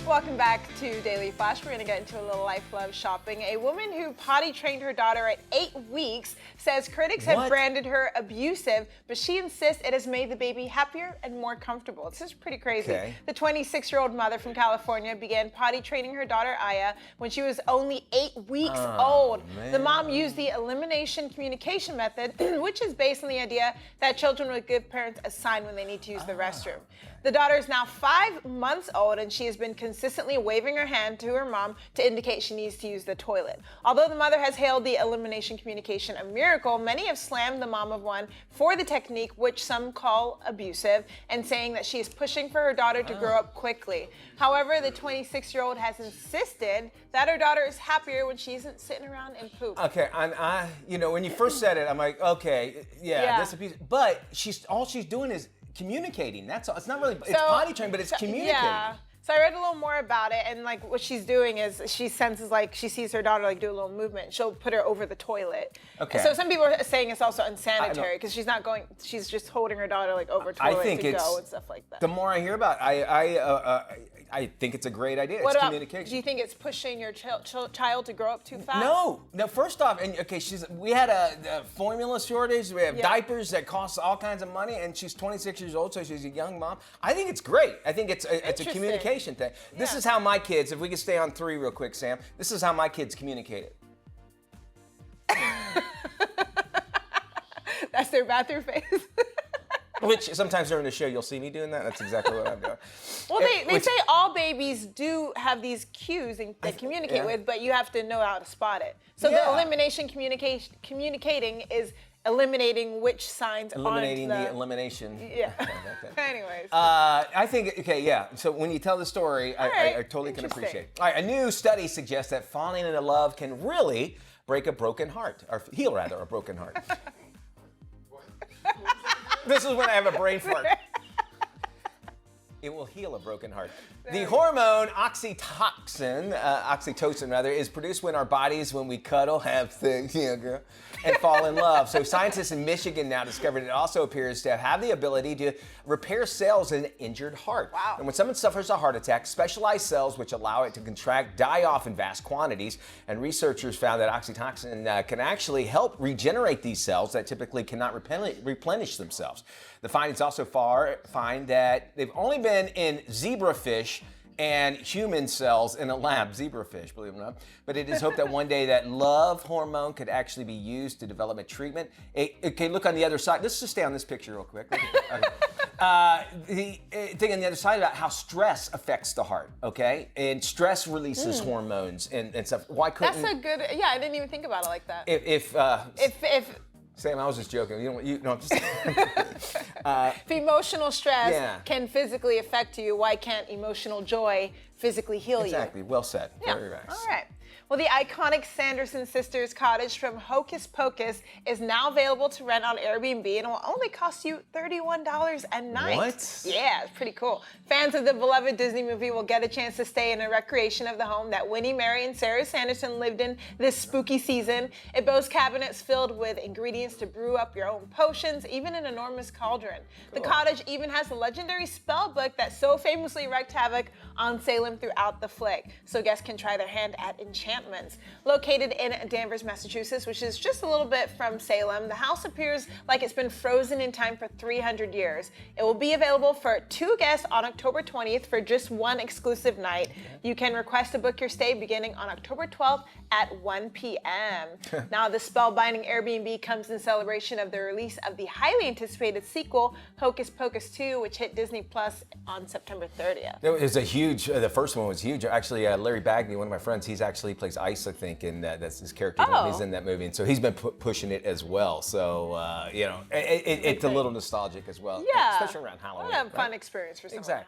Welcome back to Daily Flash. We're going to get into a little life love shopping. A woman who potty trained her daughter at 8 weeks says critics have branded her abusive, but she insists it has made the baby happier and more comfortable. This is pretty crazy. Okay. The 26-year-old mother from California began potty training her daughter Aya when she was only 8 weeks old. Man. The mom used the elimination communication method, which is based on the idea that children would give parents a sign when they need to use the restroom. The daughter is now 5 months old, and she has been consistently waving her hand to her mom to indicate she needs to use the toilet. Although the mother has hailed the elimination communication a miracle, many have slammed the mom of one for the technique, which some call abusive, and saying that she is pushing for her daughter to grow up quickly. However, the 26-year-old has insisted that her daughter is happier when she isn't sitting around and poop. Okay, and when you first said it, I'm like, okay, yeah. This abuse, but all she's doing is communicating. That's all. It's not really. It's potty training, but it's communicating. Yeah. So I read a little more about it, and like what she's doing is she senses like she sees her daughter like do a little movement. She'll put her over the toilet. Okay. So some people are saying it's also unsanitary because she's not going. She's just holding her daughter like over toilet to go and stuff like that. The more I hear about it, I think it's a great idea. What it's about, communication. do you think it's pushing your child to grow up too fast? No. First off, we had a formula shortage. We have diapers that cost all kinds of money, and she's 26 years old, so she's a young mom. I think it's great. I think it's a communication thing. Yeah. This is how my kids, if we could stay on 3 real quick, Sam, this is how my kids communicated. That's their bathroom face. Which sometimes during the show you'll see me doing that. That's exactly what I'm doing. Well, they say all babies do have these cues they communicate with, but you have to know how to spot it. So the elimination communicating is eliminating which signs eliminating the elimination. Yeah. Anyways. I think, so when you tell the story, I totally can appreciate it. All right, a new study suggests that falling into love can really break a broken heart, or heal rather a broken heart. This is when I have a brain fart. It will heal a broken heart. The hormone oxytocin is produced when our bodies, when we cuddle, have things, girl, and fall in love. So scientists in Michigan now discovered it also appears to have the ability to repair cells in an injured heart. Wow. And when someone suffers a heart attack, specialized cells which allow it to contract die off in vast quantities. And researchers found that oxytocin can actually help regenerate these cells that typically cannot replenish themselves. The findings also find that they've only been in zebrafish and human cells in a lab, zebrafish, believe it or not. But it is hoped that one day that love hormone could actually be used to develop a treatment. Okay, look on the other side. Let's just stay on this picture real quick. The thing on the other side about how stress affects the heart, okay? And stress releases hormones and stuff. Why couldn't... That's a good... Yeah, I didn't even think about it like that. If Sam, I was just joking. I'm just. If emotional stress can physically affect you, why can't emotional joy physically heal you? Exactly. Well said. Yeah. Very nice. All right. Well, the iconic Sanderson sisters cottage from Hocus Pocus is now available to rent on Airbnb, and it will only cost you $31 a night. What? Yeah, it's pretty cool. Fans of the beloved Disney movie will get a chance to stay in a recreation of the home that Winnie, Mary, and Sarah Sanderson lived in this spooky season. It boasts cabinets filled with ingredients to brew up your own potions, even an enormous cauldron. Cool. The cottage even has a legendary spell book that so famously wreaked havoc on Salem throughout the flick, so guests can try their hand at enchantments. Located in Danvers, Massachusetts, which is just a little bit from Salem, the house appears like it's been frozen in time for 300 years. It will be available for 2 guests on October 20th for just 1 exclusive night. You can request to book your stay beginning on October 12th at 1 p.m. Now, the spellbinding Airbnb comes in celebration of the release of the highly anticipated sequel, Hocus Pocus 2, which hit Disney Plus on September 30th. It was a huge, the first one was huge. Actually, Larry Bagney, one of my friends, he's actually plays Ice, I think, and that's his character. He's in that movie, and so he's been pushing it as well. So, it's a little nostalgic as well. Yeah. Especially around Halloween. What a fun experience for someone. Exactly.